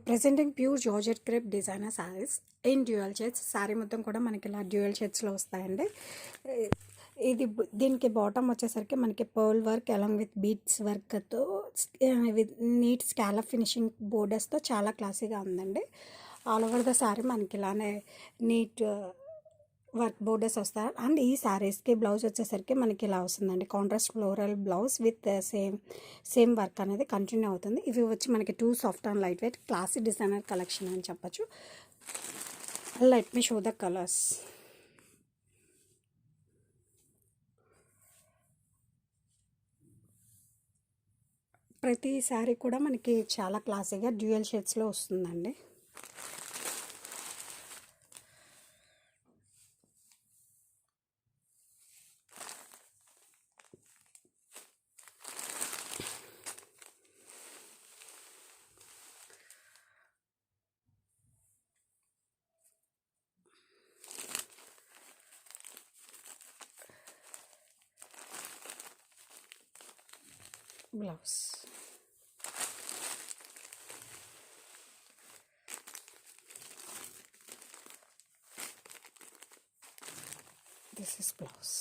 Presenting pure georgette crepe designer saris in dual shades. Sari మొత్తం కూడా మనకి ఇలా డ్యూయల్ షేడ్స్లో వస్తాయండి. ఇది దీనికి బాటమ్ వచ్చేసరికి మనకి pearl work along with beats వర్క్తో విత్ నీట్ స్కాలప్ ఫినిషింగ్ బోర్డర్స్తో చాలా క్లాసీగా ఉందండి. ఆల్ ఓవర్ ద శారీ మనకి ఇలానే నీట్ వర్క్ బోర్డర్స్ వస్తాయి. అండ్ ఈ శారీస్కి బ్లౌజ్ వచ్చేసరికి మనకి ఇలా వస్తుందండి, contrast floral blouse with same work అనేది కంటిన్యూ అవుతుంది. ఇవి వచ్చి మనకి two soft and light weight classy designer collection అని చెప్పచ్చు. Let me show the colours. ప్రతి శారీ కూడా మనకి చాలా క్లాసీగా డ్యూయల్ షేడ్స్లో వస్తుందండి. Blouse this is blouse.